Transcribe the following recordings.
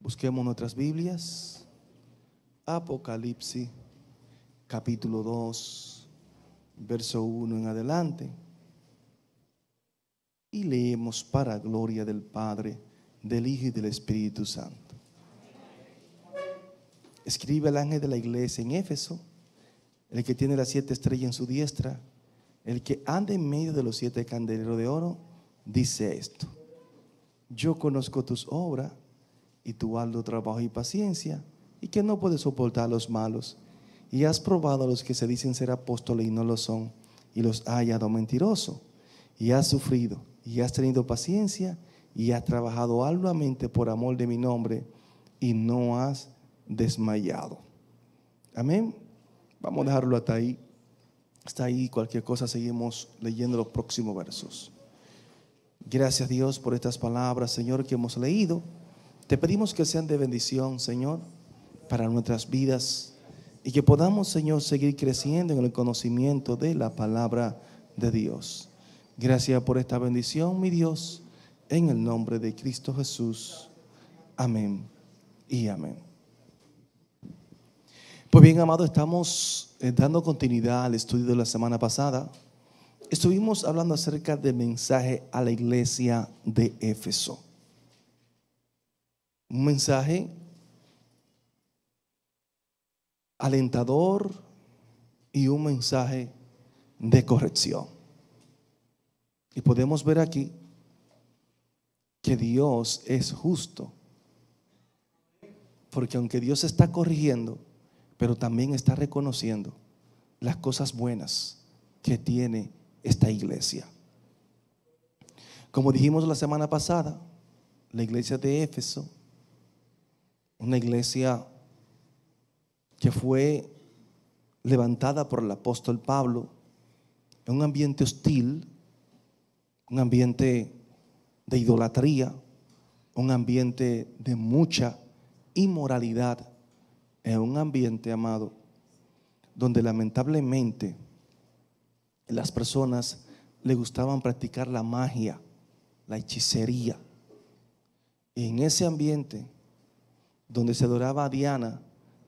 Busquemos nuestras Biblias. Apocalipsis, capítulo 2, verso 1 en adelante. Y leemos para gloria del Padre, del Hijo y del Espíritu Santo. Escribe el ángel de la iglesia en Éfeso, el que tiene las 7 estrellas en su diestra, el que anda en medio de los 7 candeleros de oro, dice esto: yo conozco tus obras y tu arduo trabajo y paciencia, y que no puedes soportar a los malos, y has probado a los que se dicen ser apóstoles y no lo son, y los has hallado mentirosos, y has sufrido, y has tenido paciencia, y has trabajado arduamente por amor de mi nombre, y no has desmayado. Amén. Vamos a dejarlo hasta ahí. Está ahí, cualquier cosa seguimos leyendo los próximos versos. Gracias, Dios, por estas palabras, Señor, que hemos leído. Te pedimos que sean de bendición, Señor, para nuestras vidas, y que podamos, Señor, seguir creciendo en el conocimiento de la palabra de Dios. Gracias por esta bendición, mi Dios, en el nombre de Cristo Jesús. Amén y amén. Pues bien, amado, estamos dando continuidad al estudio de la semana pasada. Estuvimos hablando acerca del mensaje a la iglesia de Éfeso. Un mensaje alentador y un mensaje de corrección. Y podemos ver aquí que Dios es justo, porque aunque Dios está corrigiendo, pero también está reconociendo las cosas buenas que tiene esta iglesia. Como dijimos la semana pasada, la iglesia de Éfeso, una iglesia que fue levantada por el apóstol Pablo en un ambiente hostil, un ambiente de idolatría, un ambiente de mucha inmoralidad, en un ambiente, amado, donde lamentablemente las personas les gustaban practicar la magia, la hechicería. Y en ese ambiente donde se adoraba a Diana,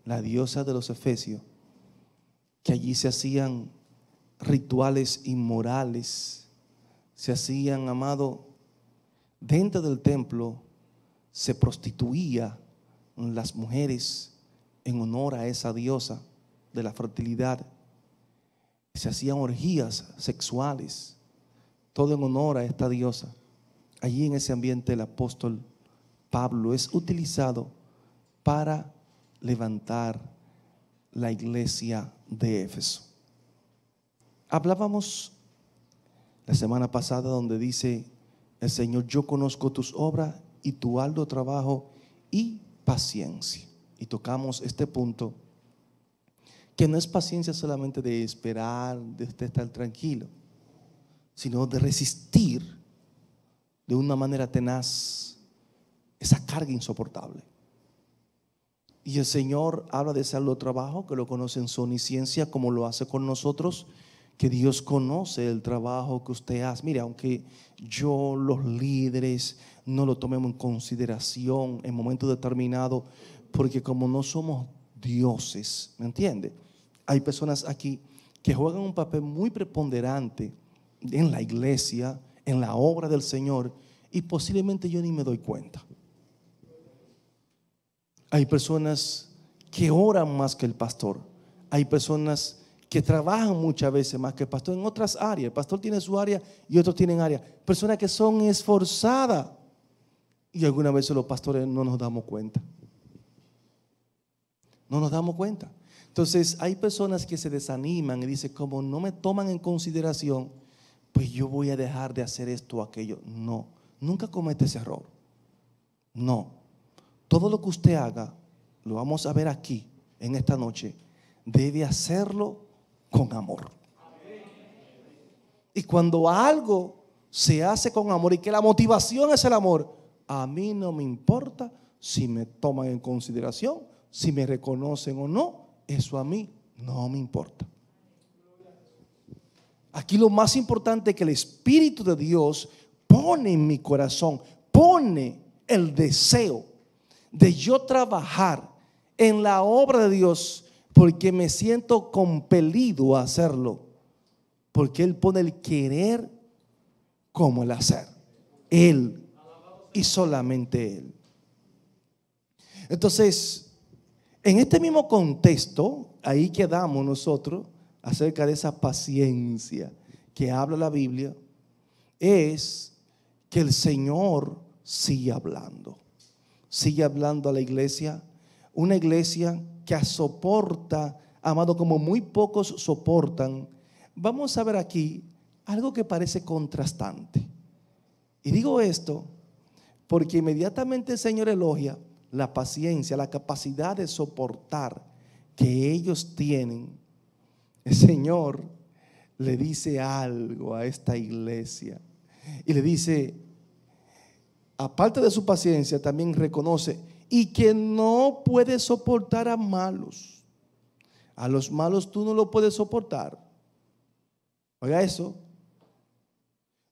la diosa de los efesios, que allí se hacían rituales inmorales, se hacían, amado, dentro del templo se prostituía las mujeres en honor a esa diosa de la fertilidad. Se hacían orgías sexuales, todo en honor a esta diosa. Allí en ese ambiente el apóstol Pablo es utilizado para levantar la iglesia de Éfeso. Hablábamos la semana pasada donde dice el Señor: yo conozco tus obras y tu arduo trabajo y paciencia. Y tocamos este punto, que no es paciencia solamente de esperar, de estar tranquilo, sino de resistir de una manera tenaz esa carga insoportable. Y el Señor habla de ese arduo trabajo, que lo conoce en su omnisciencia, como lo hace con nosotros, que Dios conoce el trabajo que usted hace. Mira, aunque yo, los líderes, no lo tomemos en consideración en momentos determinados, porque como no somos dioses, ¿me entiende? Hay personas aquí que juegan un papel muy preponderante en la iglesia, en la obra del Señor, y posiblemente yo ni me doy cuenta. Hay personas que oran más que el pastor. Hay personas que trabajan muchas veces más que el pastor en otras áreas. El pastor tiene su área y otros tienen área. Personas que son esforzadas, y algunas veces los pastores no nos damos cuenta. No nos damos cuenta. Entonces hay personas que se desaniman y dicen: como no me toman en consideración, pues yo voy a dejar de hacer esto o aquello. No, nunca comete ese error. No, todo lo que usted haga, lo vamos a ver aquí en esta noche, debe hacerlo con amor. Y cuando algo se hace con amor y que la motivación es el amor, a mí no me importa si me toman en consideración, si me reconocen o no. Eso a mí no me importa. Aquí lo más importante es que el Espíritu de Dios pone en mi corazón, pone el deseo de yo trabajar en la obra de Dios porque me siento compelido a hacerlo, porque Él pone el querer como el hacer. Él y solamente Él. Entonces, en este mismo contexto, ahí quedamos nosotros acerca de esa paciencia que habla la Biblia, es que el Señor sigue hablando a la iglesia, una iglesia que soporta, amado, como muy pocos soportan. Vamos a ver aquí algo que parece contrastante. Y digo esto porque inmediatamente el Señor elogia la paciencia, la capacidad de soportar que ellos tienen. El Señor le dice algo a esta iglesia y le dice, aparte de su paciencia, también reconoce y que no puede soportar a malos. A los malos tú no lo puedes soportar. Oiga eso.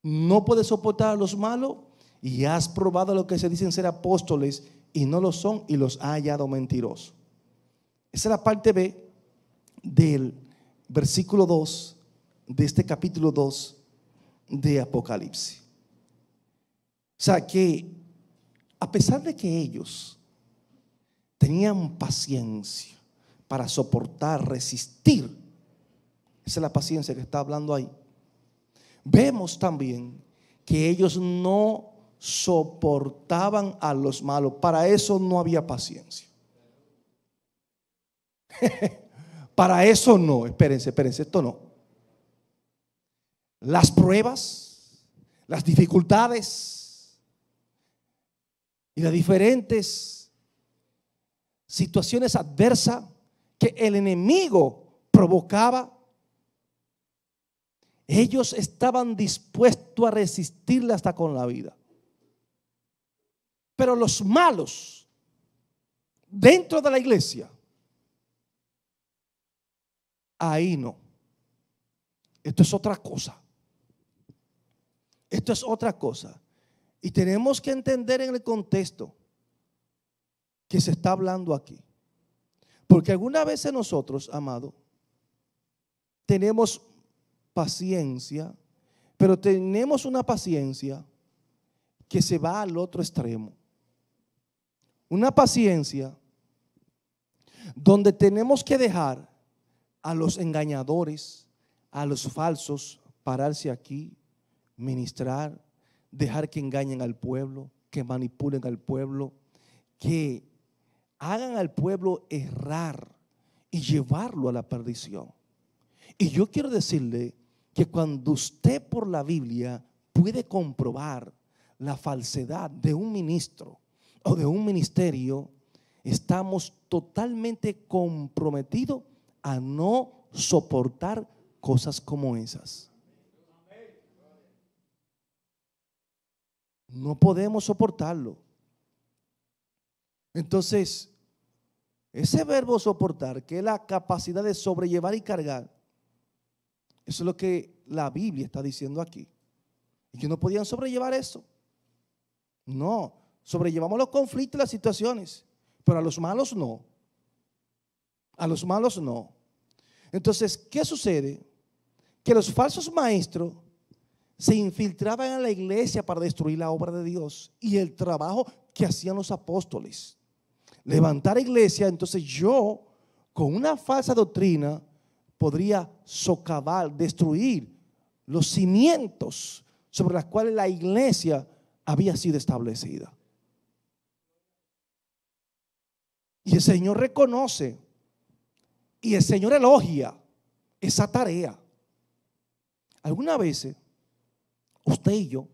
No puedes soportar a los malos y has probado lo que se dicen ser apóstoles y no lo son y los ha hallado mentirosos. Esa es la parte B del versículo 2 de este capítulo 2 de Apocalipsis. O sea que a pesar de que ellos tenían paciencia para soportar, resistir, esa es la paciencia que está hablando ahí, vemos también que ellos no soportaban a los malos. Para eso no había paciencia. Para eso no, espérense, esto no. Las pruebas, las dificultades y las diferentes situaciones adversas que el enemigo provocaba, ellos estaban dispuestos a resistirle hasta con la vida. Pero los malos dentro de la iglesia, ahí no. Esto es otra cosa. Esto es otra cosa. Y tenemos que entender en el contexto que se está hablando aquí. Porque algunas veces nosotros, amado, tenemos paciencia, pero tenemos una paciencia que se va al otro extremo. Una paciencia donde tenemos que dejar a los engañadores, a los falsos, pararse aquí, ministrar, dejar que engañen al pueblo, que manipulen al pueblo, que hagan al pueblo errar y llevarlo a la perdición. Y yo quiero decirle que cuando usted por la Biblia puede comprobar la falsedad de un ministro o de un ministerio, estamos totalmente comprometidos a no soportar cosas como esas. No podemos soportarlo. Entonces, ese verbo soportar, que es la capacidad de sobrellevar y cargar, eso es lo que la Biblia está diciendo aquí. Y que no podían sobrellevar eso. No, sobrellevamos los conflictos y las situaciones, pero a los malos no. A los malos no. Entonces, ¿qué sucede? Que los falsos maestros se infiltraban en la iglesia para destruir la obra de Dios y el trabajo que hacían los apóstoles. Levantar iglesia, entonces yo con una falsa doctrina podría socavar, destruir los cimientos sobre los cuales la iglesia había sido establecida. Y el Señor reconoce y el Señor elogia esa tarea. Algunas veces usted y yo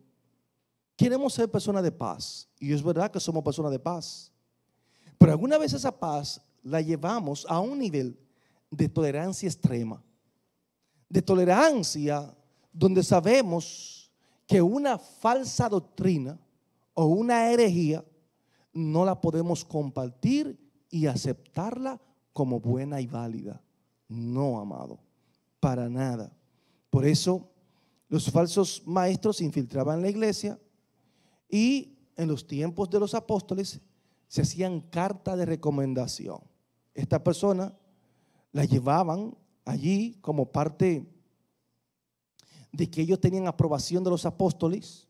queremos ser personas de paz, y es verdad que somos personas de paz, pero algunas veces esa paz la llevamos a un nivel de tolerancia extrema, de tolerancia donde sabemos que una falsa doctrina o una herejía no la podemos compartir y aceptarla como buena y válida. No, amado, para nada. Por eso los falsos maestros se infiltraban en la iglesia y en los tiempos de los apóstoles se hacían cartas de recomendación. Esta persona la llevaban allí como parte de que ellos tenían aprobación de los apóstoles,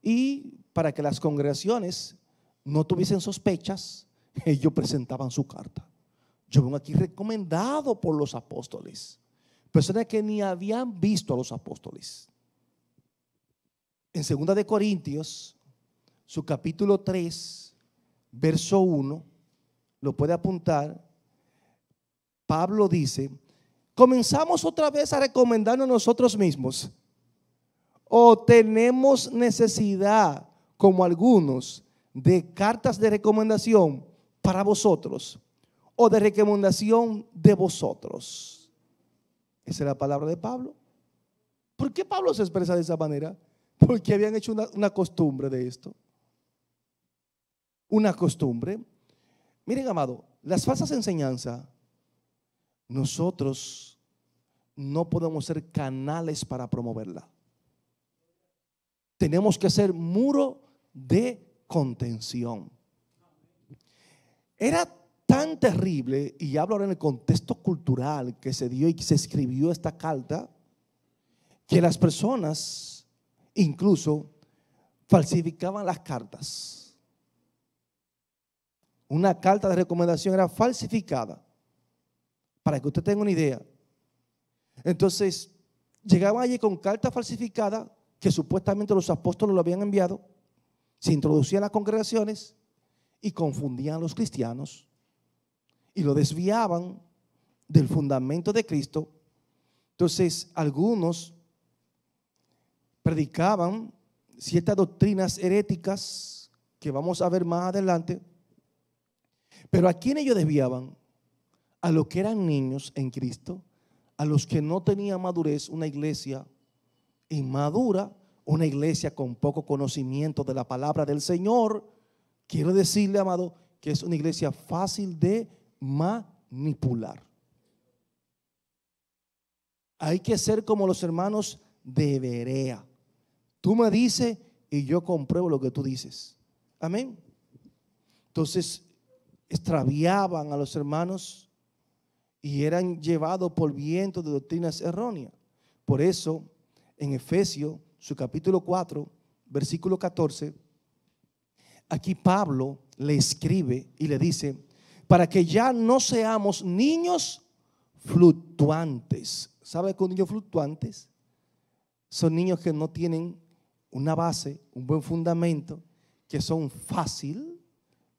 y para que las congregaciones no tuviesen sospechas, ellos presentaban su carta. Yo vengo aquí recomendado por los apóstoles, personas que ni habían visto a los apóstoles. En 2 de Corintios, su capítulo 3, verso 1, lo puede apuntar. Pablo dice: ¿comenzamos otra vez a recomendarnos nosotros mismos? ¿O tenemos necesidad, como algunos, de cartas de recomendación para vosotros, o de recomendación de vosotros? Esa es la palabra de Pablo. ¿Por qué Pablo se expresa de esa manera? Porque habían hecho una costumbre de esto. Una costumbre. Miren, amado, las falsas enseñanzas, nosotros no podemos ser canales para promoverla. Tenemos que ser muro de contención. Era tan terrible, y hablo ahora en el contexto cultural que se dio y que se escribió esta carta, que las personas incluso falsificaban las cartas. Una carta de recomendación era falsificada, para que usted tenga una idea. Entonces, llegaban allí con carta falsificada que supuestamente los apóstoles lo habían enviado, se introducían a las congregaciones y confundían a los cristianos y lo desviaban del fundamento de Cristo. Entonces, algunos predicaban ciertas doctrinas heréticas que vamos a ver más adelante. Pero ¿a quién ellos desviaban? A los que eran niños en Cristo, a los que no tenían madurez, una iglesia inmadura, una iglesia con poco conocimiento de la palabra del Señor. Quiero decirle, amado, que es una iglesia fácil de manipular. Hay que ser como los hermanos de Berea. Tú me dices y yo compruebo lo que tú dices. Amén. Entonces, extraviaban a los hermanos y eran llevados por viento de doctrinas erróneas. Por eso, en Efesios, su capítulo 4, versículo 14, aquí Pablo le escribe y le dice: para que ya no seamos niños fluctuantes. ¿Sabe qué son niños fluctuantes? Son niños que no tienen una base, un buen fundamento, que son fácil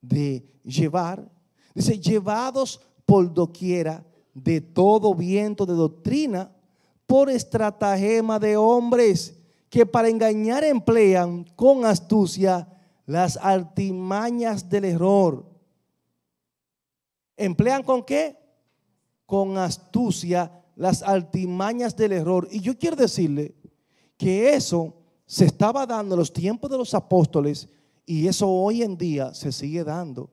de llevar. Dice: llevados por doquiera de todo viento de doctrina, por estratagema de hombres que para engañar emplean con astucia las artimañas del error. ¿Emplean con qué? Con astucia las artimañas del error. Y yo quiero decirle que eso se estaba dando en los tiempos de los apóstoles, y eso hoy en día se sigue dando.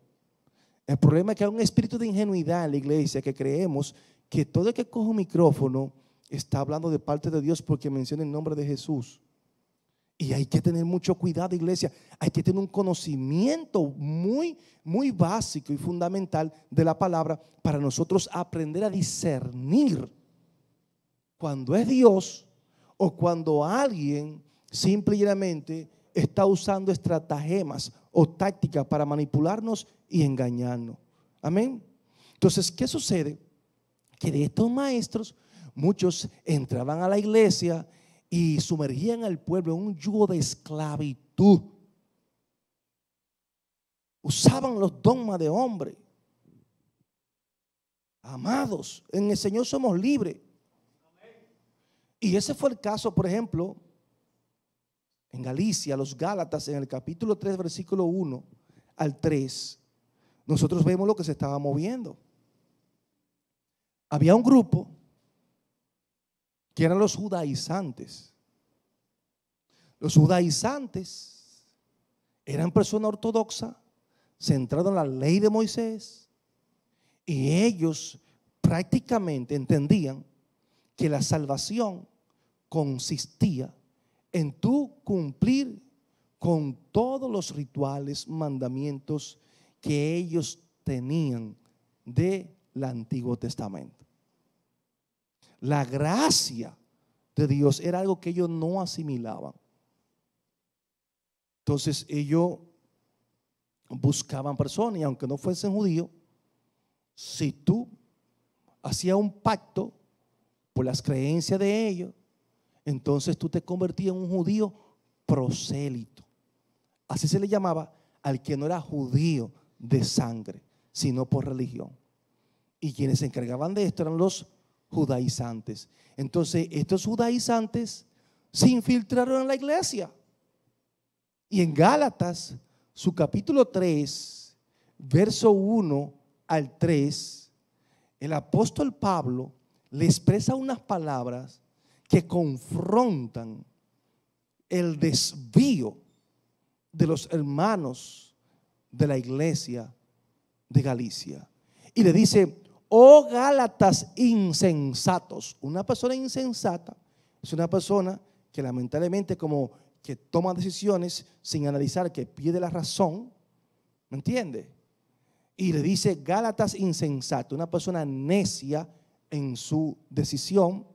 El problema es que hay un espíritu de ingenuidad en la iglesia, que creemos que todo el que coge un micrófono está hablando de parte de Dios porque menciona el nombre de Jesús. Y hay que tener mucho cuidado, iglesia. Hay que tener un conocimiento muy, muy básico y fundamental de la palabra para nosotros aprender a discernir cuando es Dios o cuando alguien simple y llanamente está usando estratagemas o tácticas para manipularnos y engañarnos. Amén. Entonces, ¿qué sucede? Que de estos maestros, muchos entraban a la iglesia y sumergían al pueblo en un yugo de esclavitud. Usaban los dogmas de hombre. Amados, en el Señor somos libres. Y ese fue el caso, por ejemplo, en Galicia, los Gálatas, en el capítulo 3, versículo 1 al 3, nosotros vemos lo que se estaba moviendo. Había un grupo que eran los judaizantes. Los judaizantes eran personas ortodoxas, centradas en la ley de Moisés, y ellos prácticamente entendían que la salvación consistía en tú cumplir con todos los rituales, mandamientos que ellos tenían del Antiguo Testamento. La gracia de Dios era algo que ellos no asimilaban. Entonces ellos buscaban personas, y aunque no fuesen judíos, si tú hacías un pacto por las creencias de ellos, entonces tú te convertías en un judío prosélito. Así se le llamaba al que no era judío de sangre, sino por religión. Y quienes se encargaban de esto eran los judaizantes. Entonces estos judaizantes se infiltraron en la iglesia. Y en Gálatas, su capítulo 3, verso 1 al 3, el apóstol Pablo le expresa unas palabras que confrontan el desvío de los hermanos de la iglesia de Galicia. Y le dice: oh Gálatas insensatos. Una persona insensata es una persona que lamentablemente como que toma decisiones sin analizar, que pierde la razón, ¿me entiende? Y le dice Gálatas insensato, una persona necia en su decisión.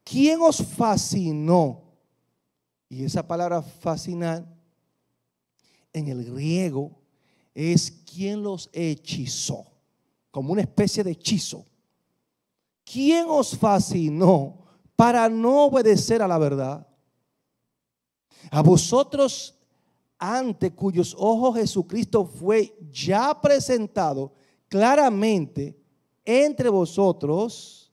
¿Quién os fascinó? Y esa palabra fascinar en el griego es quien los hechizó, como una especie de hechizo. ¿Quién os fascinó para no obedecer a la verdad? A vosotros, ante cuyos ojos Jesucristo fue ya presentado claramente entre vosotros,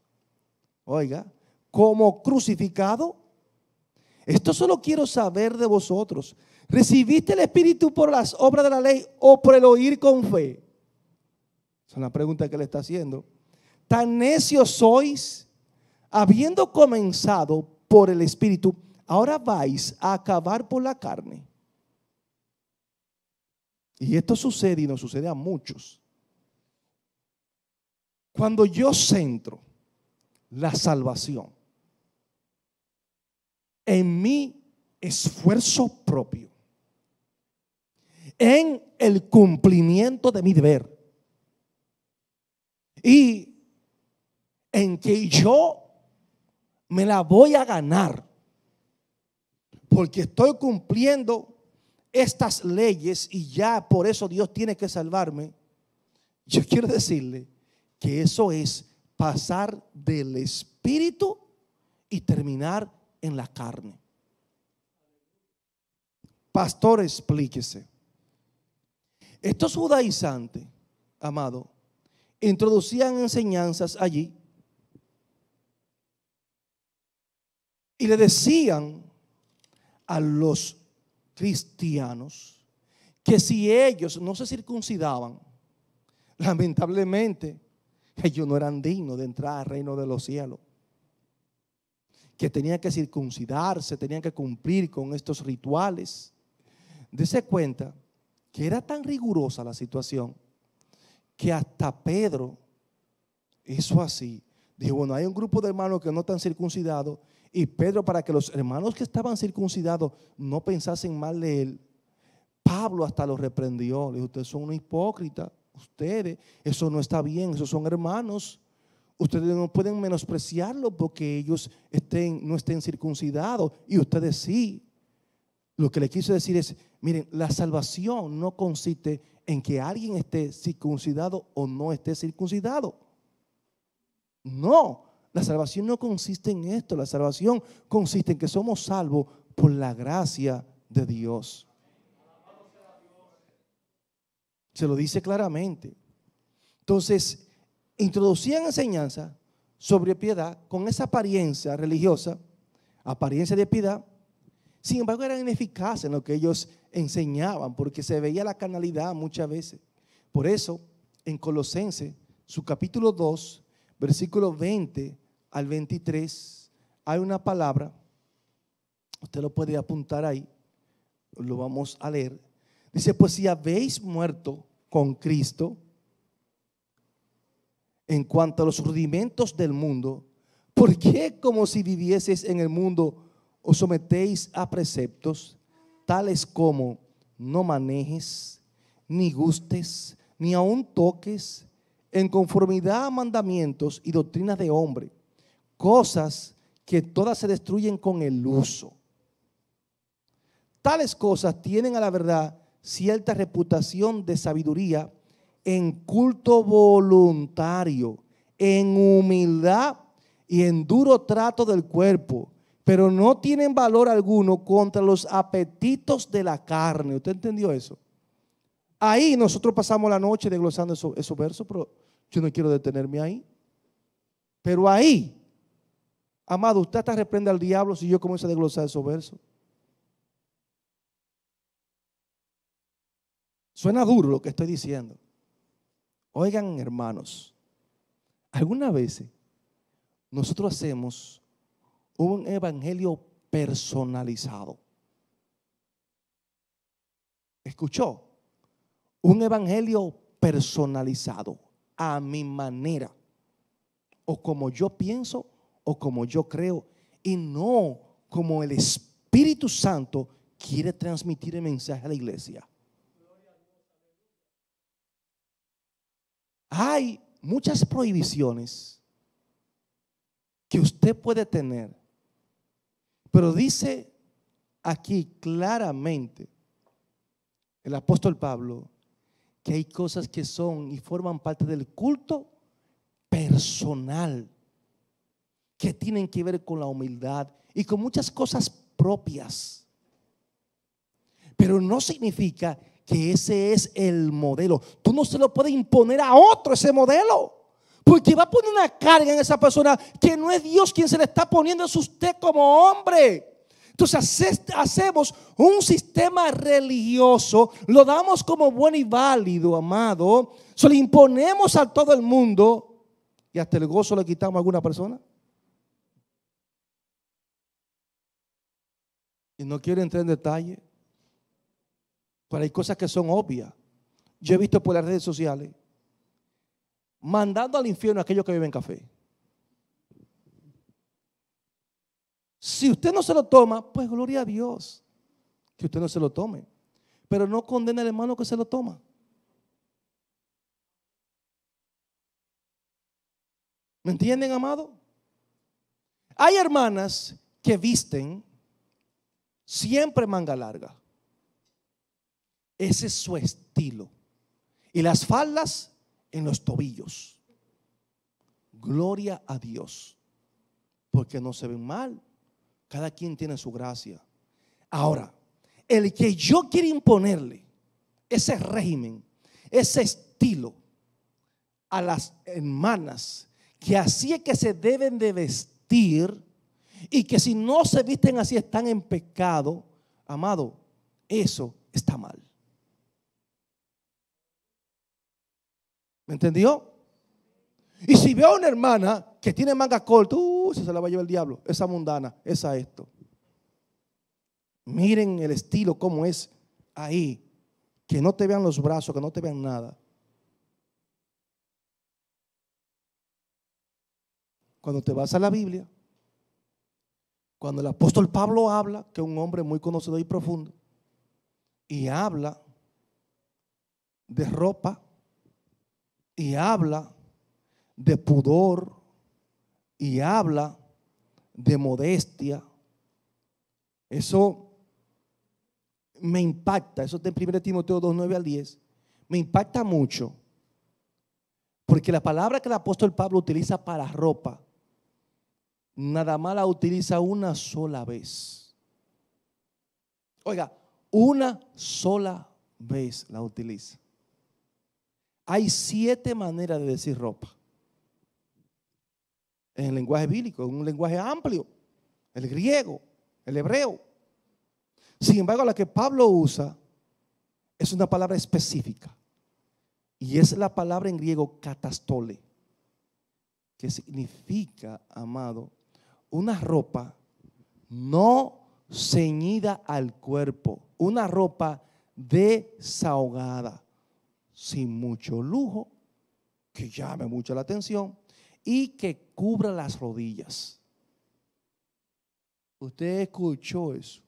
oiga, como crucificado. Esto solo quiero saber de vosotros: ¿recibiste el Espíritu por las obras de la ley o por el oír con fe? Esa es una pregunta que le está haciendo. Tan necios sois, habiendo comenzado por el Espíritu, ahora vais a acabar por la carne. Y esto sucede, y nos sucede a muchos. Cuando yo centro la salvación en mi esfuerzo propio, en el cumplimiento de mi deber, y en que yo me la voy a ganar porque estoy cumpliendo estas leyes y ya por eso Dios tiene que salvarme, yo quiero decirle que eso es pasar del espíritu y terminar en la carne. Pastor, explíquese. Estos judaizantes, amado, introducían enseñanzas allí y le decían a los cristianos que si ellos no se circuncidaban, lamentablemente ellos no eran dignos de entrar al reino de los cielos, que tenían que circuncidarse, tenían que cumplir con estos rituales. Dese cuenta que era tan rigurosa la situación que hasta Pedro hizo así. Dijo: bueno, hay un grupo de hermanos que no están circuncidados, y Pedro, para que los hermanos que estaban circuncidados no pensasen mal de él, Pablo hasta los reprendió. Le dijo: ustedes son unos hipócritas, ustedes, eso no está bien, esos son hermanos, ustedes no pueden menospreciarlo porque ellos no estén circuncidados y ustedes sí. Lo que le quiso decir es: miren, la salvación no consiste en que alguien esté circuncidado o no esté circuncidado. No, la salvación no consiste en esto. La salvación consiste en que somos salvos por la gracia de Dios. Se lo dice claramente. Entonces, introducían enseñanza sobre piedad con esa apariencia religiosa, apariencia de piedad. Sin embargo, eran ineficaces en lo que ellos enseñaban, porque se veía la carnalidad muchas veces. Por eso, en Colosenses, su capítulo 2, versículos 20 al 23, hay una palabra, usted lo puede apuntar ahí, lo vamos a leer. Dice: pues si habéis muerto con Cristo en cuanto a los rudimentos del mundo, ¿por qué como si vivieseis en el mundo os sometéis a preceptos tales como no manejes, ni gustes, ni aun toques, en conformidad a mandamientos y doctrinas de hombre, cosas que todas se destruyen con el uso. Tales cosas tienen a la verdad cierta reputación de sabiduría en culto voluntario, en humildad y en duro trato del cuerpo, pero no tienen valor alguno contra los apetitos de la carne. ¿Usted entendió eso? Ahí nosotros pasamos la noche desglosando esos versos, pero yo no quiero detenerme ahí. Pero ahí, amado, usted hasta reprende al diablo si yo comienzo a desglosar esos versos. Suena duro lo que estoy diciendo. Oigan, hermanos, algunas veces nosotros hacemos un evangelio personalizado. ¿Escuchó? Un evangelio personalizado a mi manera, o como yo pienso, o como yo creo, y no como el Espíritu Santo quiere transmitir el mensaje a la iglesia. Hay muchas prohibiciones que usted puede tener, pero dice aquí claramente el apóstol Pablo que hay cosas que son y forman parte del culto personal, que tienen que ver con la humildad y con muchas cosas propias. Pero no significa que ese es el modelo. Tú no se lo puedes imponer a otro ese modelo, porque va a poner una carga en esa persona que no es Dios quien se le está poniendo, es usted como hombre. Entonces hacemos un sistema religioso, lo damos como bueno y válido, amado, se lo imponemos a todo el mundo y hasta el gozo le quitamos a alguna persona. Y no quiero entrar en detalle, pero hay cosas que son obvias. Yo he visto por las redes sociales mandando al infierno a aquellos que beben café. Si usted no se lo toma, pues gloria a Dios que usted no se lo tome, pero no condene al hermano que se lo toma. ¿Me entienden, amado? Hay hermanas que visten siempre manga larga. Ese es su estilo. Y las faldas en los tobillos. Gloria a Dios, porque no se ven mal. Cada quien tiene su gracia. Ahora, el que yo quiero imponerle ese régimen, ese estilo a las hermanas, que así es que se deben de vestir, y que si no se visten así están en pecado, amado, eso está mal. ¿Me entendió? Y si veo a una hermana que tiene manga corta, se la va a llevar el diablo, esa mundana, esa esto. Miren el estilo como es ahí, que no te vean los brazos, que no te vean nada. Cuando te vas a la Biblia, cuando el apóstol Pablo habla, que es un hombre muy conocido y profundo, y habla de ropa, y habla de pudor, y habla de modestia, eso me impacta. Eso está en 1 Timoteo 2, 9 al 10. Me impacta mucho, porque la palabra que el apóstol Pablo utiliza para ropa, nada más la utiliza una sola vez. Oiga, una sola vez la utiliza. Hay 7 maneras de decir ropa en el lenguaje bíblico, en un lenguaje amplio, el griego, el hebreo. Sin embargo, la que Pablo usa es una palabra específica, y es la palabra en griego katastole, que significa, amado, una ropa no ceñida al cuerpo, una ropa desahogada, sin mucho lujo, que llame mucho la atención y que cubra las rodillas. Usted escuchó eso.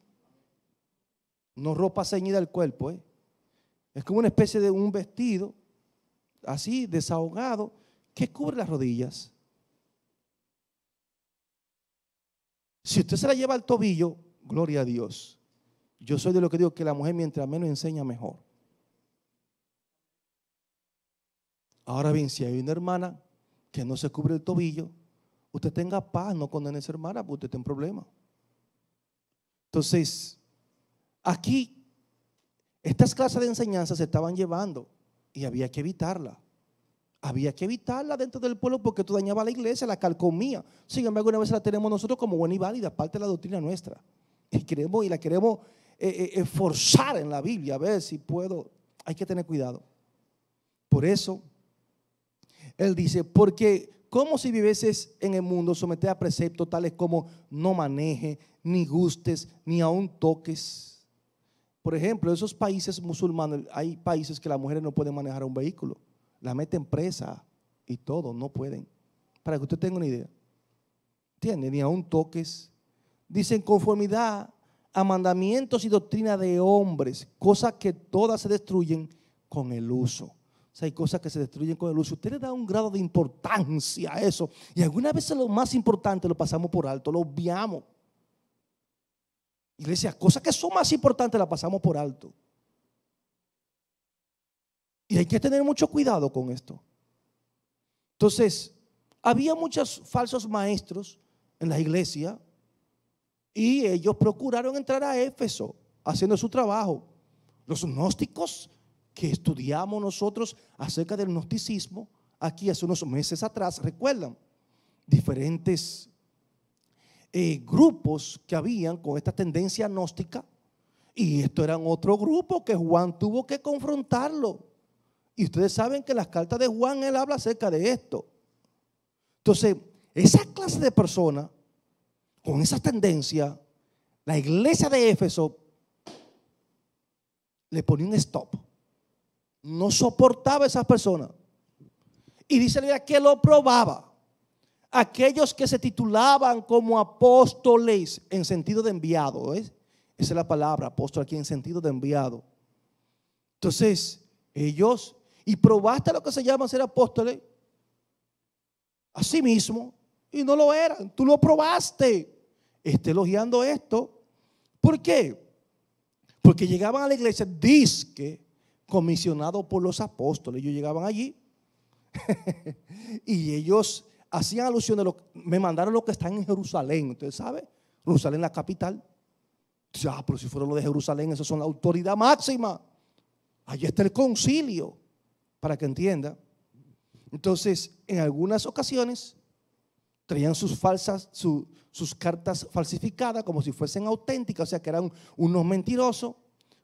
No ropa ceñida al cuerpo, Es como una especie de un vestido, así, desahogado, que cubre las rodillas. Si usted se la lleva al tobillo, gloria a Dios. Yo soy de lo que digo que la mujer mientras menos enseña mejor. Ahora bien, si hay una hermana que no se cubre el tobillo, usted tenga paz, no condene a esa hermana porque usted tiene un problema. Entonces, aquí, estas clases de enseñanza se estaban llevando y había que evitarla. Había que evitarla dentro del pueblo porque esto dañaba a la iglesia, la calcomía. Sin embargo, una vez la tenemos nosotros como buena y válida, parte de la doctrina nuestra. Y la queremos forzar en la Biblia, a ver si puedo. Hay que tener cuidado. Por eso, él dice, porque como si vivieses en el mundo sometido a preceptos tales como no maneje, ni gustes, ni aun toques. Por ejemplo, en esos países musulmanes, hay países que las mujeres no pueden manejar un vehículo. La meten presa y todo, no pueden. Para que usted tenga una idea. ¿Entiende? Ni aun toques. Dicen conformidad a mandamientos y doctrina de hombres, cosas que todas se destruyen con el uso. O sea, hay cosas que se destruyen con el uso. Usted le da un grado de importancia a eso. Y algunas veces lo más importante lo pasamos por alto, lo obviamos. Iglesia, cosas que son más importantes las pasamos por alto. Y hay que tener mucho cuidado con esto. Entonces, había muchos falsos maestros en la iglesia y ellos procuraron entrar a Éfeso haciendo su trabajo. Los gnósticos que estudiamos nosotros acerca del gnosticismo aquí hace unos meses atrás, recuerdan, diferentes grupos que habían con esta tendencia gnóstica, y esto era otro grupo que Juan tuvo que confrontarlo. Y ustedes saben que en las cartas de Juan él habla acerca de esto. Entonces, esa clase de personas con esa tendencia, la iglesia de Éfeso le ponía un stop. No soportaba a esas personas. Y dice la Biblia que lo probaba. Aquellos que se titulaban como apóstoles en sentido de enviado. Esa es la palabra, apóstol aquí en sentido de enviado. Entonces, ellos, y probaste lo que se llama ser apóstoles a sí mismo, y no lo eran. Tú lo probaste. Esté elogiando esto. ¿Por qué? Porque llegaban a la iglesia, dizque comisionados por los apóstoles. Ellos llegaban allí y ellos hacían alusión de me mandaron los que están en Jerusalén. Ustedes saben, Jerusalén es la capital. Ya, pero si fueron los de Jerusalén, esos son la autoridad máxima. Allí está el concilio, para que entienda. Entonces, en algunas ocasiones traían sus cartas falsificadas como si fuesen auténticas, o sea que eran unos mentirosos.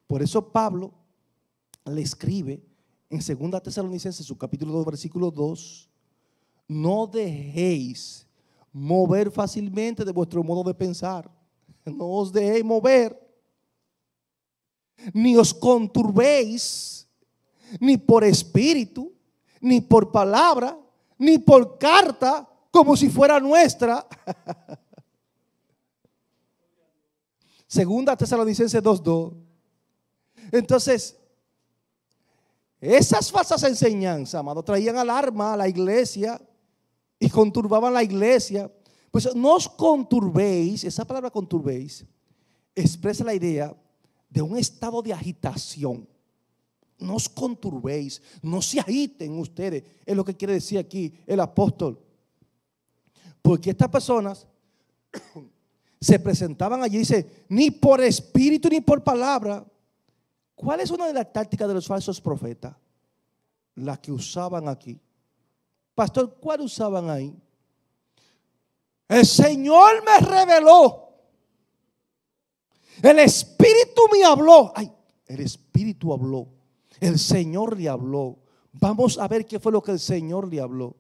Por eso Pablo le escribe en 2 Tesalonicenses, su capítulo 2, versículo 2, no dejéis mover fácilmente de vuestro modo de pensar. No os dejéis mover, ni os conturbéis, ni por espíritu, ni por palabra, ni por carta, como si fuera nuestra. 2 Tesalonicenses 2:2. Entonces, esas falsas enseñanzas, amado, traían alarma a la iglesia y conturbaban la iglesia. Pues no os conturbéis. Esa palabra conturbéis expresa la idea de un estado de agitación. No os conturbéis, no se agiten ustedes, es lo que quiere decir aquí el apóstol. Porque estas personas se presentaban allí y dice, ni por espíritu ni por palabra. ¿Cuál es una de las tácticas de los falsos profetas? La que usaban aquí. Pastor, ¿cuál usaban ahí? El Señor me reveló. El Espíritu me habló. Ay, el Espíritu habló. El Señor le habló. Vamos a ver qué fue lo que el Señor le habló.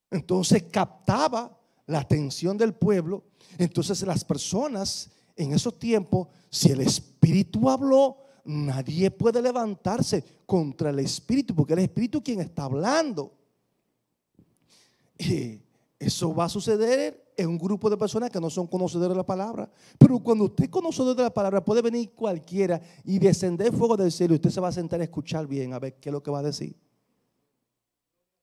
Entonces captaba la atención del pueblo. Entonces las personas en esos tiempos, si el Espíritu habló, nadie puede levantarse contra el Espíritu, porque el Espíritu es quien está hablando. Eso va a suceder en un grupo de personas que no son conocedores de la palabra. Pero cuando usted es conocedor de la palabra, puede venir cualquiera y descender fuego del cielo y usted se va a sentar a escuchar bien a ver qué es lo que va a decir.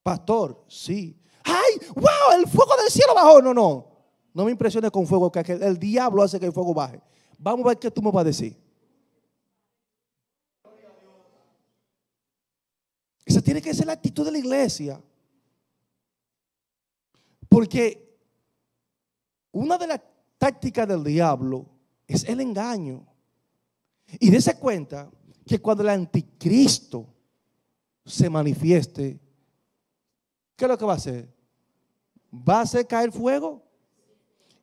Pastor, sí. ¡Ay, wow! El fuego del cielo bajó. No me impresione con fuego, que el diablo hace que el fuego baje. Vamos a ver qué tú me vas a decir. Esa tiene que ser la actitud de la iglesia. Porque una de las tácticas del diablo es el engaño. Y dése cuenta que cuando el anticristo se manifieste, ¿qué es lo que va a hacer? Va a hacer caer fuego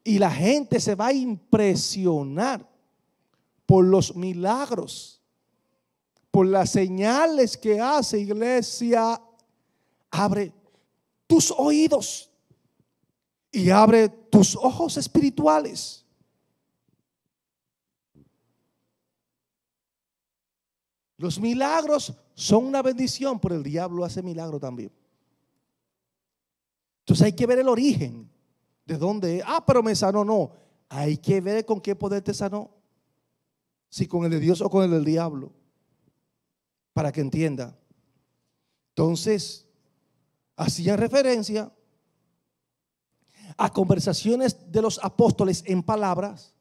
y la gente se va a impresionar por los milagros, por las señales que hace. Iglesia, abre tus oídos y abre tus ojos espirituales. Los milagros son una bendición, pero el diablo hace milagros también. Entonces hay que ver el origen de dónde es. Pero me sanó. No, hay que ver con qué poder te sanó, si con el de Dios o con el del diablo, para que entienda. Entonces hacían referencia a conversaciones de los apóstoles en palabras,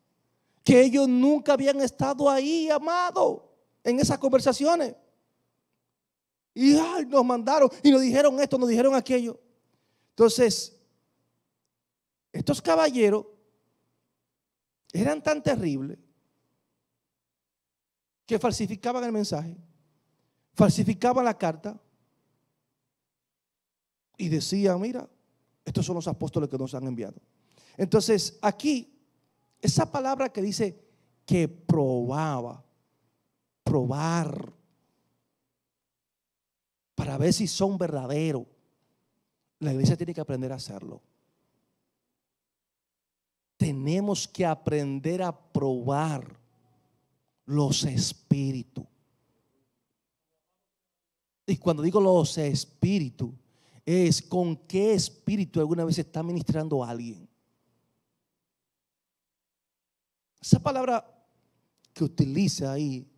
que ellos nunca habían estado ahí, amado, en esas conversaciones. Y nos mandaron y nos dijeron esto, nos dijeron aquello. Entonces, estos caballeros eran tan terribles que falsificaban el mensaje, falsificaban la carta y decían: mira, estos son los apóstoles que nos han enviado. Entonces, aquí, esa palabra que dice que probaba, probar, para ver si son verdaderos, la iglesia tiene que aprender a hacerlo. Tenemos que aprender a probar los espíritus. Y cuando digo los espíritus, es con qué espíritu alguna vez está ministrando a alguien. Esa palabra que utiliza ahí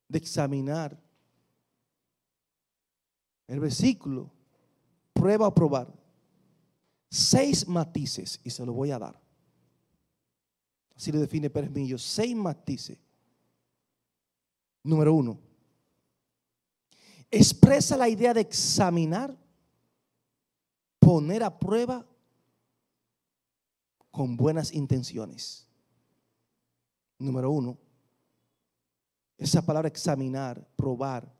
de examinar, el versículo, prueba o probar, 6 matices, y se lo voy a dar. Así lo define Pérez Millo, 6 matices. Número 1, expresa la idea de examinar, poner a prueba con buenas intenciones. Número 1, esa palabra examinar, probar,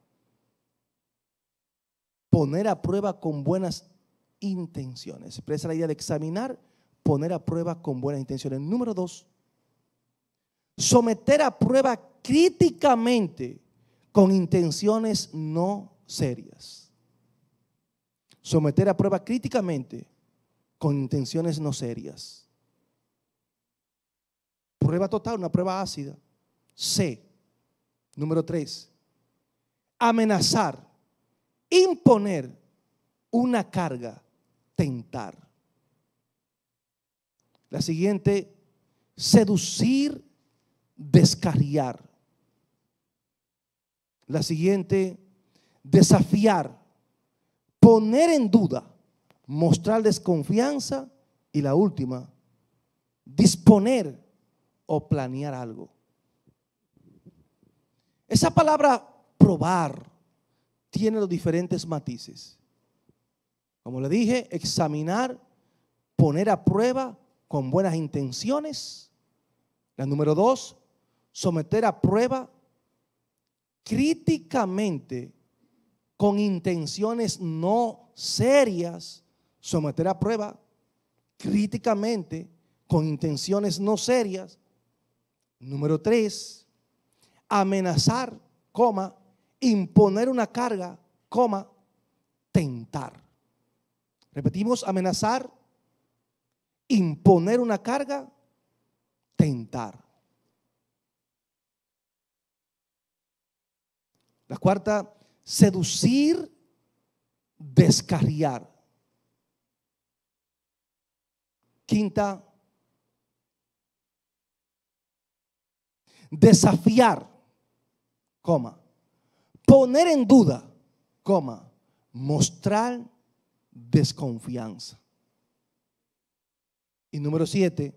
poner a prueba con buenas intenciones. Expresa la idea de examinar, poner a prueba con buenas intenciones. Número 2, someter a prueba críticamente con intenciones no serias. Someter a prueba críticamente con intenciones no serias. Prueba total, una prueba ácida. C. Número 3, amenazar, imponer una carga, tentar. La siguiente, seducir, descarriar. La siguiente, desafiar, poner en duda, mostrar desconfianza. Y la última, disponer o planear algo. Esa palabra probar tiene los diferentes matices. Como le dije, examinar, poner a prueba con buenas intenciones. La número 2, someter a prueba críticamente con intenciones no serias. Someter a prueba críticamente con intenciones no serias. Número 3, amenazar, imponer una carga, tentar. Repetimos: amenazar, imponer una carga, tentar. La cuarta, seducir, descarriar. Quinta, desafiar, coma, poner en duda, coma, mostrar desconfianza. Y número 7,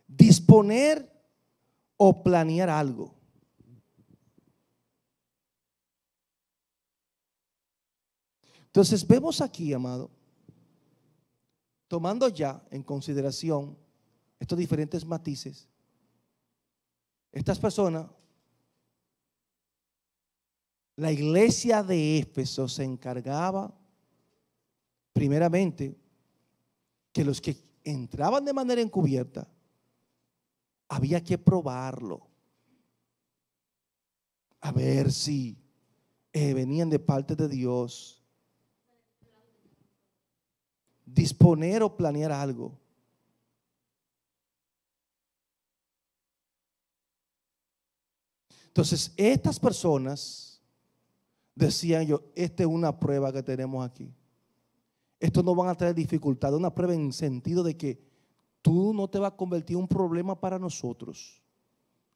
disponer o planear algo. Entonces vemos aquí, amado, tomando ya en consideración estos diferentes matices, estas personas, la iglesia de Éfeso se encargaba primeramente que los que entraban de manera encubierta había que probarlo, a ver si venían de parte de Dios. Disponer o planear algo. Entonces, estas personas decían yo, esta es una prueba que tenemos aquí. Esto no van a traer dificultad, una prueba en el sentido de que tú no te vas a convertir en un problema para nosotros.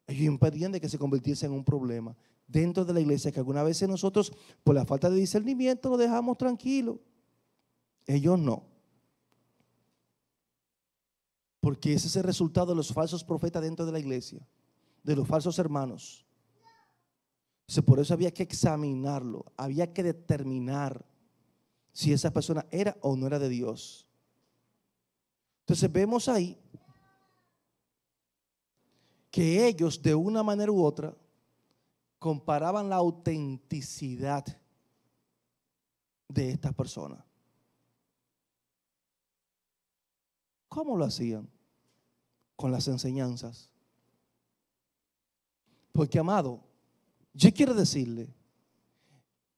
Ellos impedían de que se convirtiese en un problema dentro de la iglesia, que algunas veces nosotros, por la falta de discernimiento, lo dejamos tranquilo. Ellos no. Porque ese es el resultado de los falsos profetas dentro de la iglesia, de los falsos hermanos. Entonces, por eso había que examinarlo, había que determinar si esa persona era o no era de Dios. Entonces vemos ahí que ellos de una manera u otra comparaban la autenticidad de estas personas. ¿Cómo lo hacían? Con las enseñanzas. Porque, amado, yo quiero decirle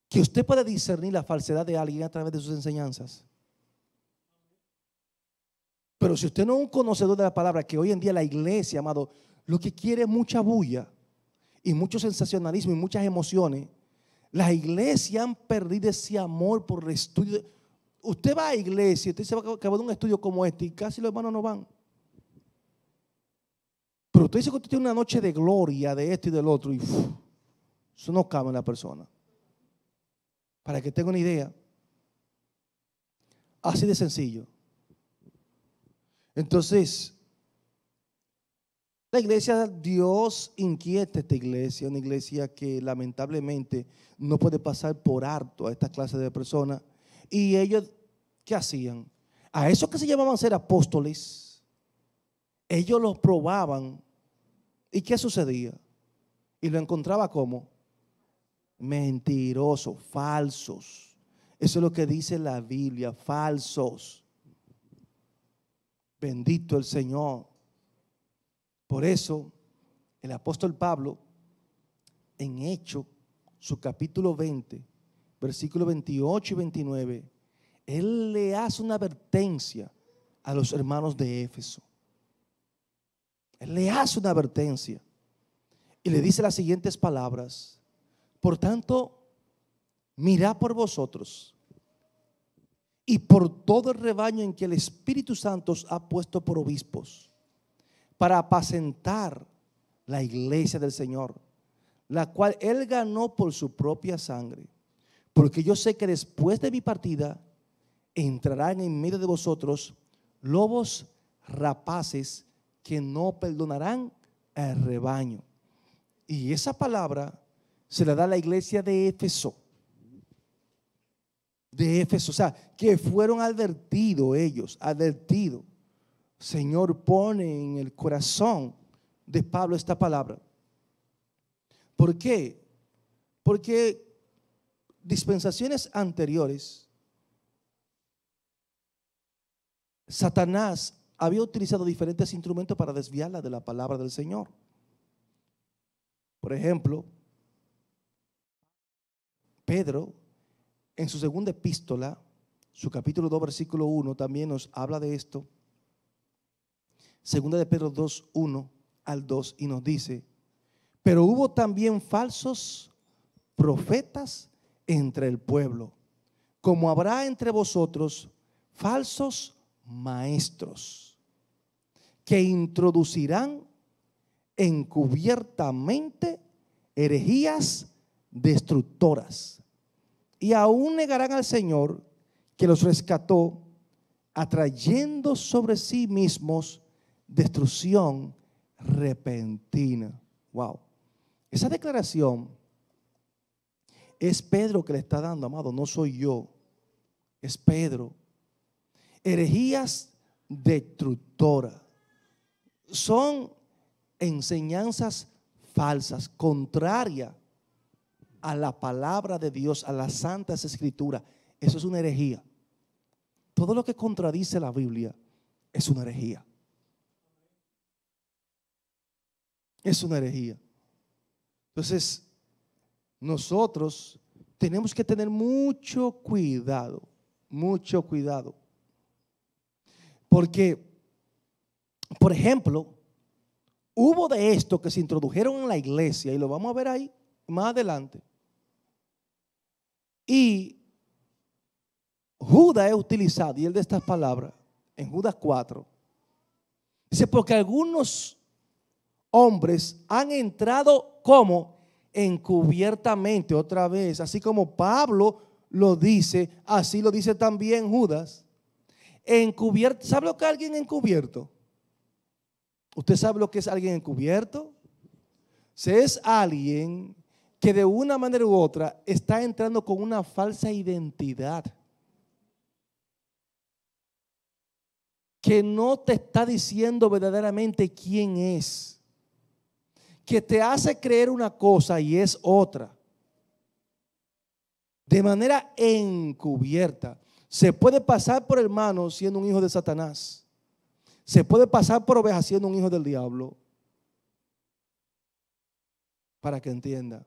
que usted puede discernir la falsedad de alguien a través de sus enseñanzas. Pero si usted no es un conocedor de la palabra, que hoy en día la iglesia, amado, lo que quiere es mucha bulla y mucho sensacionalismo y muchas emociones, las iglesias han perdido ese amor por el estudio. Usted va a la iglesia, usted se va a acabar de un estudio como este y casi los hermanos no van. Pero usted dice que usted tiene una noche de gloria de esto y del otro y eso no cabe en la persona. Para que tenga una idea, así de sencillo. Entonces, la iglesia, Dios inquieta esta iglesia, una iglesia que lamentablemente no puede pasar por alto a esta clase de personas. Y ellos, ¿qué hacían? A esos que se llamaban ser apóstoles, ellos los probaban. ¿Y qué sucedía? Y lo encontraba como mentirosos, falsos. Eso es lo que dice la Biblia, falsos. Bendito el Señor. Por eso el apóstol Pablo en Hechos, su capítulo 20, versículos 28 y 29, él le hace una advertencia a los hermanos de Éfeso. Él le hace una advertencia y le dice las siguientes palabras: por tanto, mirad por vosotros y por todo el rebaño en que el Espíritu Santo os ha puesto por obispos, para apacentar la iglesia del Señor, la cual Él ganó por su propia sangre. Porque yo sé que después de mi partida entrarán en medio de vosotros lobos rapaces que no perdonarán al rebaño. Y esa palabra se la da a la iglesia de Éfeso. De Éfeso, o sea, que fueron advertidos ellos, advertidos. Señor, pone en el corazón de Pablo esta palabra. ¿Por qué? Porque dispensaciones anteriores, Satanás había utilizado diferentes instrumentos para desviarla de la palabra del Señor. Por ejemplo, Pedro, en su segunda epístola, su capítulo 2, versículo 1, también nos habla de esto. Segunda de Pedro 2, 1 al 2, y nos dice: pero hubo también falsos profetas entre el pueblo, como habrá entre vosotros falsos maestros, que introducirán encubiertamente herejías destructoras y aún negarán al Señor que los rescató, atrayendo sobre sí mismos destrucción repentina. Wow. Esa declaración es Pedro que le está dando, amado, no soy yo, es Pedro. Herejías destructoras son enseñanzas falsas, contrarias a la palabra de Dios, a las santas escrituras. Eso es una herejía. Todo lo que contradice la Biblia es una herejía. Es una herejía. Entonces, nosotros tenemos que tener mucho cuidado, mucho cuidado. Porque, por ejemplo, hubo de esto que se introdujeron en la iglesia, y lo vamos a ver ahí más adelante. Y Judas es utilizado, y él de estas palabras, en Judas 4, dice, porque algunos hombres han entrado como encubiertamente, otra vez, así como Pablo lo dice, así lo dice también Judas. Encubierto, ¿sabe lo que es alguien encubierto? ¿Usted sabe lo que es alguien encubierto? Es alguien que de una manera u otra está entrando con una falsa identidad, que no te está diciendo verdaderamente quién es, que te hace creer una cosa y es otra, de manera encubierta. Se puede pasar por hermano siendo un hijo de Satanás, se puede pasar por oveja siendo un hijo del diablo, para que entienda.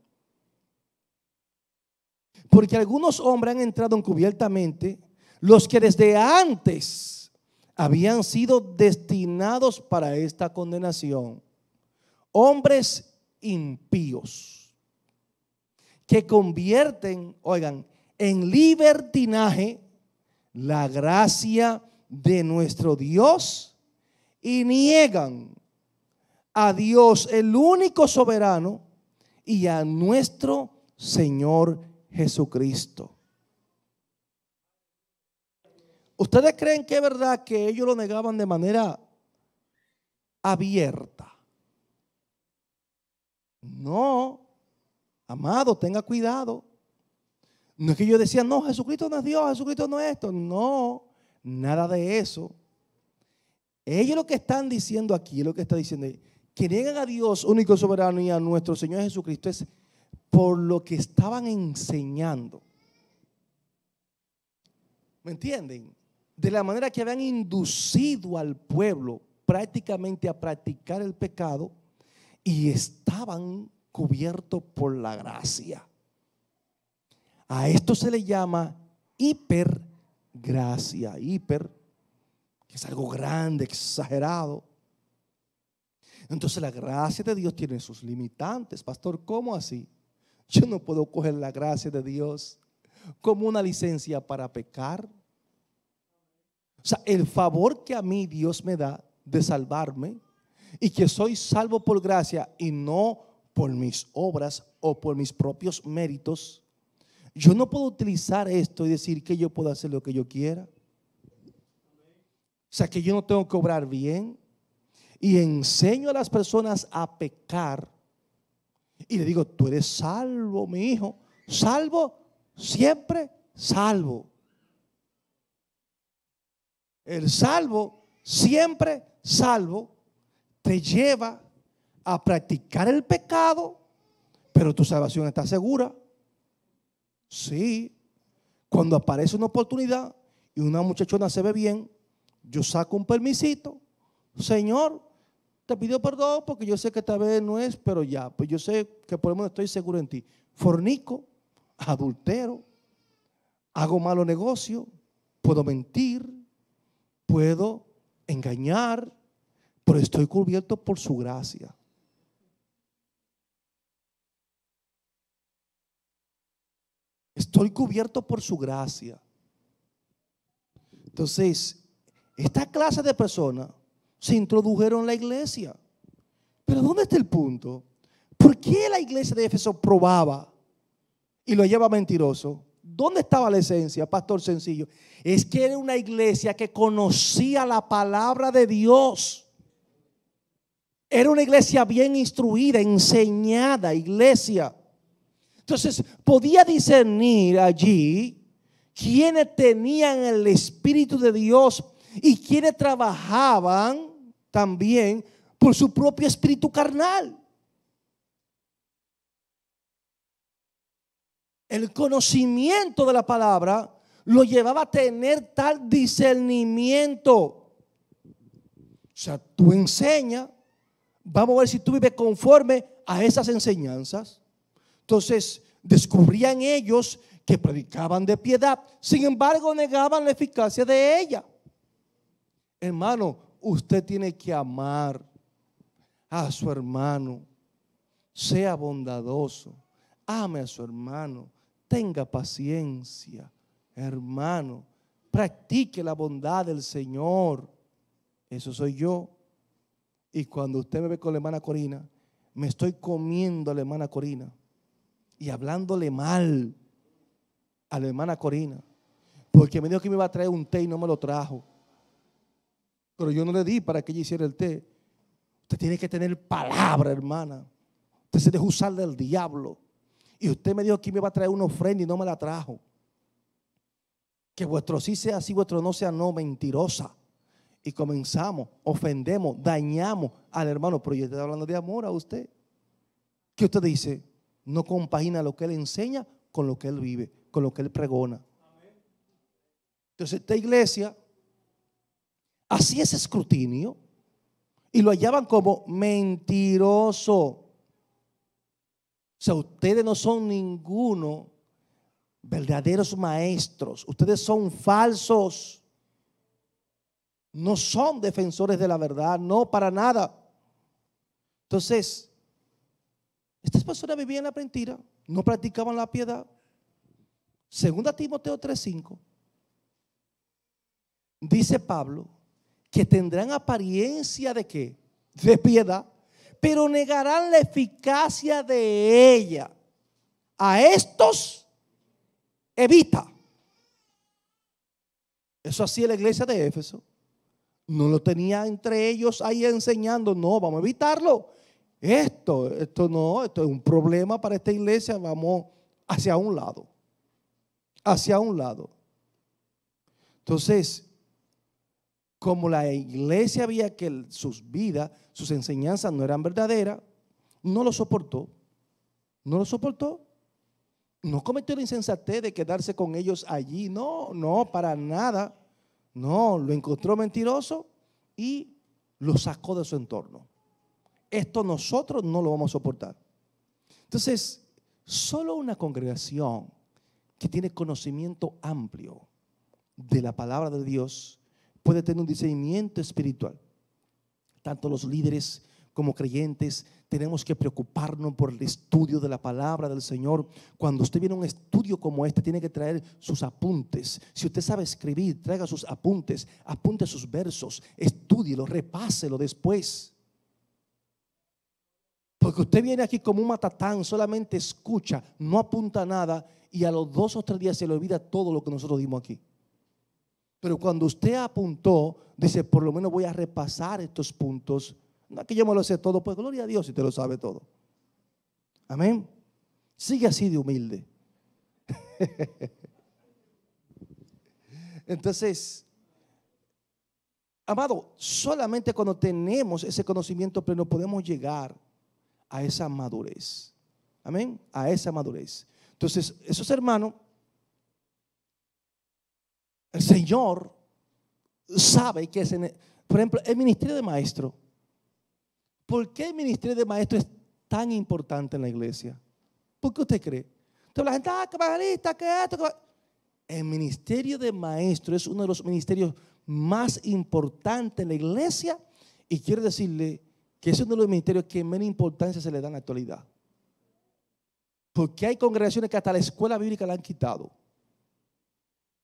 Porque algunos hombres han entrado encubiertamente, los que desde antes habían sido destinados para esta condenación. Hombres impíos que convierten, oigan, en libertinaje la gracia de nuestro Dios y niegan a Dios, el único soberano, y a nuestro Señor Jesucristo. ¿Ustedes creen que es verdad que ellos lo negaban de manera abierta? No, amado, tenga cuidado. No es que ellos decían, no, Jesucristo no es Dios, Jesucristo no es esto. No, nada de eso. Ellos lo que están diciendo aquí, lo que está diciendo es que niegan a Dios único soberano y a nuestro Señor Jesucristo, es por lo que estaban enseñando. ¿Me entienden? De la manera que habían inducido al pueblo prácticamente a practicar el pecado y estaban cubiertos por la gracia. A esto se le llama hipergracia. Hiper, que es algo grande, exagerado. Entonces la gracia de Dios tiene sus limitantes. Pastor, ¿cómo así? Yo no puedo coger la gracia de Dios como una licencia para pecar. O sea, el favor que a mí Dios me da de salvarme y que soy salvo por gracia y no por mis obras o por mis propios méritos, yo no puedo utilizar esto y decir que yo puedo hacer lo que yo quiera. O sea, que yo no tengo que obrar bien. Y enseño a las personas a pecar. Y le digo, tú eres salvo, mi hijo. Salvo, siempre salvo. El salvo, siempre salvo, te lleva a practicar el pecado, pero tu salvación está segura. Sí. Cuando aparece una oportunidad y una muchachona se ve bien, yo saco un permisito. Señor, te pido perdón porque yo sé que tal vez no es, pero ya, pues yo sé que por lo menos estoy seguro en ti. Fornico, adultero, hago malos negocios, puedo mentir, puedo engañar, pero estoy cubierto por su gracia. Estoy cubierto por su gracia. Entonces, esta clase de personas se introdujeron en la iglesia. Pero ¿dónde está el punto? ¿Por qué la iglesia de Éfeso probaba y lo hallaba mentiroso? ¿Dónde estaba la esencia, pastor sencillo? Es que era una iglesia que conocía la palabra de Dios. Era una iglesia bien instruida, enseñada iglesia. Entonces podía discernir allí quienes tenían el Espíritu de Dios y quienes trabajaban también por su propio espíritu carnal. El conocimiento de la palabra lo llevaba a tener tal discernimiento. O sea, tú enseñas, vamos a ver si tú vives conforme a esas enseñanzas. Entonces, descubrían ellos que predicaban de piedad, sin embargo, negaban la eficacia de ella. Hermano, usted tiene que amar a su hermano, sea bondadoso, ame a su hermano. Tenga paciencia, hermano. Practique la bondad del Señor. Eso soy yo. Y cuando usted me ve con la hermana Corina, me estoy comiendo a la hermana Corina y hablándole mal a la hermana Corina, porque me dijo que me iba a traer un té y no me lo trajo. Pero yo no le di para que ella hiciera el té. Usted tiene que tener palabra, hermana. Usted se deja usar del diablo. Y usted me dijo que me iba a traer una ofrenda y no me la trajo. Que vuestro sí sea sí, vuestro no sea no, mentirosa. Y comenzamos, ofendemos, dañamos al hermano. Pero yo estoy hablando de amor a usted. ¿Qué usted dice? No compagina lo que él enseña con lo que él vive, con lo que él pregona. Entonces esta iglesia hacía ese escrutinio y lo hallaban como mentiroso. O sea, ustedes no son ninguno verdaderos maestros. Ustedes son falsos. No son defensores de la verdad, no, para nada. Entonces, estas personas vivían la mentira, no practicaban la piedad. Segunda Timoteo 3:5 dice Pablo que tendrán apariencia de ¿qué? De piedad, pero negarán la eficacia de ella. A estos evita. Eso hacía la iglesia de Éfeso. No lo tenía entre ellos ahí enseñando. No, vamos a evitarlo. Esto no, esto es un problema para esta iglesia. Vamos hacia un lado. Hacia un lado. Entonces, como la iglesia veía que sus vidas, sus enseñanzas no eran verdaderas, no lo soportó. No lo soportó. No cometió la insensatez de quedarse con ellos allí. No, no, para nada. No, lo encontró mentiroso y lo sacó de su entorno. Esto nosotros no lo vamos a soportar. Entonces, solo una congregación que tiene conocimiento amplio de la palabra de Dios puede tener un discernimiento espiritual. Tanto los líderes como creyentes tenemos que preocuparnos por el estudio de la palabra del Señor. Cuando usted viene a un estudio como este, tiene que traer sus apuntes. Si usted sabe escribir, traiga sus apuntes, apunte sus versos, estúdielo, repáselo después. Porque usted viene aquí como un matatán, solamente escucha, no apunta nada y a los 2 o 3 días se le olvida todo lo que nosotros dimos aquí. Pero cuando usted apuntó, dice, por lo menos voy a repasar estos puntos. No que yo me lo sé todo, pues gloria a Dios si te lo sabe todo. Amén. Sigue así de humilde. Entonces, amado, solamente cuando tenemos ese conocimiento pleno podemos llegar a esa madurez. Amén. A esa madurez. Entonces, esos hermanos, el Señor sabe que es, por ejemplo, el ministerio de maestro. ¿Por qué el ministerio de maestro es tan importante en la iglesia? ¿Por qué usted cree? Entonces la gente, que evangelista, que esto, que... El ministerio de maestro es uno de los ministerios más importantes en la iglesia y quiero decirle que es uno de los ministerios que menos importancia se le da en la actualidad. Porque hay congregaciones que hasta la escuela bíblica la han quitado.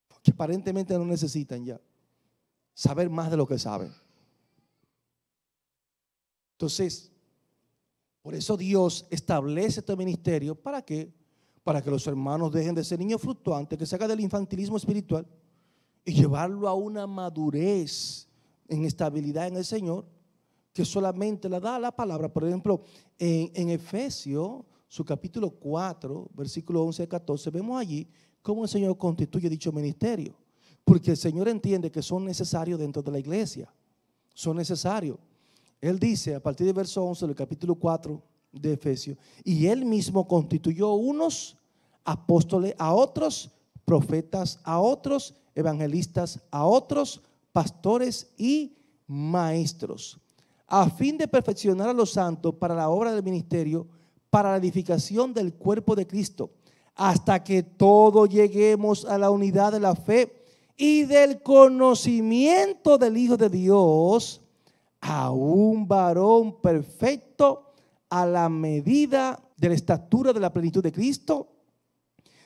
Porque aparentemente no necesitan ya saber más de lo que saben. Entonces, por eso Dios establece este ministerio. ¿Para qué? Para que los hermanos dejen de ser niños fluctuantes, que se haga del infantilismo espiritual y llevarlo a una madurez en estabilidad en el Señor, que solamente la da la palabra. Por ejemplo, en Efesios, su capítulo 4, versículo 11 a 14, vemos allí cómo el Señor constituye dicho ministerio. Porque el Señor entiende que son necesarios dentro de la iglesia. Son necesarios. Él dice a partir del verso 11 del capítulo 4 de Efesios: y Él mismo constituyó unos apóstoles, a otros profetas, a otros evangelistas, a otros pastores y maestros, a fin de perfeccionar a los santos para la obra del ministerio, para la edificación del cuerpo de Cristo, hasta que todos lleguemos a la unidad de la fe y del conocimiento del Hijo de Dios, a un varón perfecto, a la medida de la estatura de la plenitud de Cristo,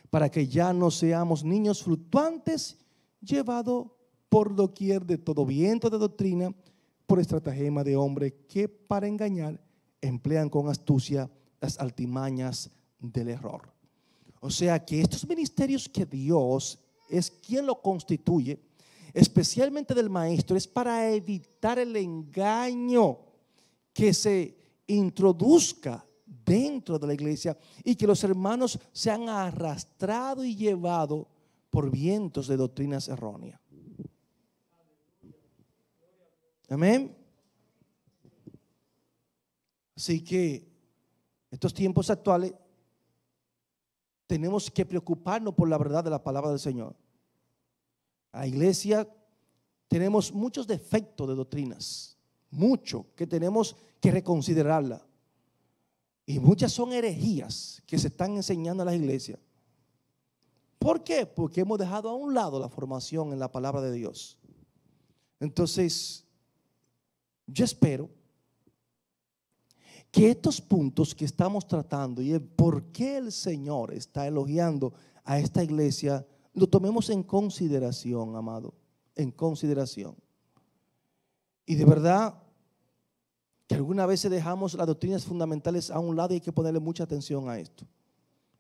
para que ya no seamos niños fluctuantes, llevados por doquier de todo viento de doctrina, por estratagema de hombres que para engañar emplean con astucia las altimañas del error. O sea que estos ministerios que Dios es quien lo constituye, especialmente del maestro, es para evitar el engaño que se introduzca dentro de la iglesia y que los hermanos sean arrastrados y llevados por vientos de doctrinas erróneas. Amén. Así que estos tiempos actuales tenemos que preocuparnos por la verdad de la palabra del Señor. La iglesia tenemos muchos defectos de doctrinas, mucho que tenemos que reconsiderarla. Y muchas son herejías que se están enseñando en las iglesias. ¿Por qué? Porque hemos dejado a un lado la formación en la palabra de Dios. Entonces, yo espero que estos puntos que estamos tratando y el por qué el Señor está elogiando a esta iglesia, lo tomemos en consideración, amado, en consideración. Y de verdad que algunas veces dejamos las doctrinas fundamentales a un lado y hay que ponerle mucha atención a esto.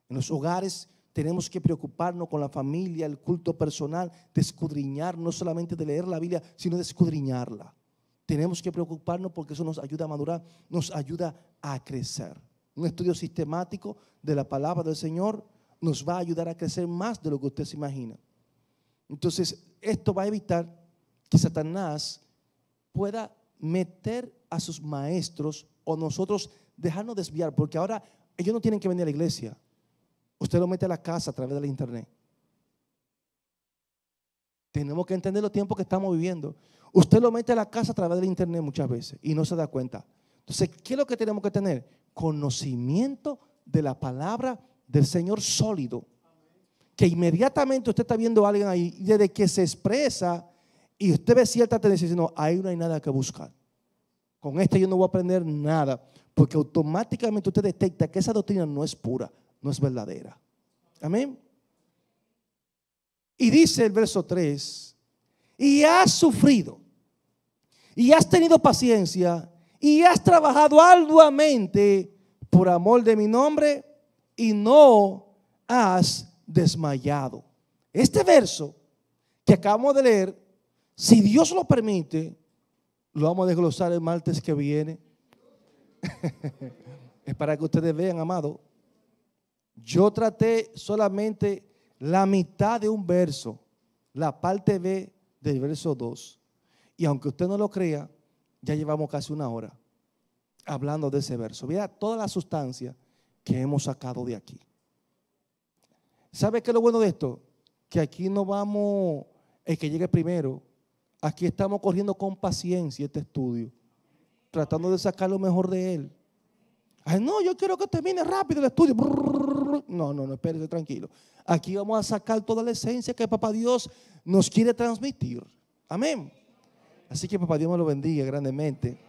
En los hogares tenemos que preocuparnos con la familia, el culto personal, de escudriñar, no solamente de leer la Biblia, sino de escudriñarla. Tenemos que preocuparnos porque eso nos ayuda a madurar, nos ayuda a crecer. Un estudio sistemático de la palabra del Señor nos va a ayudar a crecer más de lo que usted se imagina. Entonces, esto va a evitar que Satanás pueda meter a sus maestros o nosotros dejarnos desviar, porque ahora ellos no tienen que venir a la iglesia. Usted lo mete a la casa a través de la internet. Tenemos que entender los tiempos que estamos viviendo. Usted lo mete a la casa a través del internet muchas veces y no se da cuenta. Entonces, ¿qué es lo que tenemos que tener? Conocimiento de la palabra del Señor sólido. Que inmediatamente usted está viendo a alguien ahí, y desde que se expresa y usted ve cierta tendencia, dice, no, ahí no hay nada que buscar. Con esto yo no voy a aprender nada, porque automáticamente usted detecta que esa doctrina no es pura, no es verdadera. Amén. Y dice el verso 3, y has sufrido, y has tenido paciencia, y has trabajado arduamente por amor de mi nombre, y no has desmayado. Este verso que acabamos de leer, si Dios lo permite, lo vamos a desglosar el martes que viene. Es para que ustedes vean, amado. Yo traté solamente la mitad de un verso, la parte B del verso 2. Y aunque usted no lo crea, ya llevamos casi una hora hablando de ese verso. Vea toda la sustancia que hemos sacado de aquí. ¿Sabe qué es lo bueno de esto? Que aquí no vamos el que llegue primero. Aquí estamos corriendo con paciencia este estudio, tratando de sacar lo mejor de él. Ay, no, yo quiero que termine rápido el estudio. No, espérese tranquilo. Aquí vamos a sacar toda la esencia que Papá Dios nos quiere transmitir. Amén. Así que Papá Dios me lo bendiga grandemente.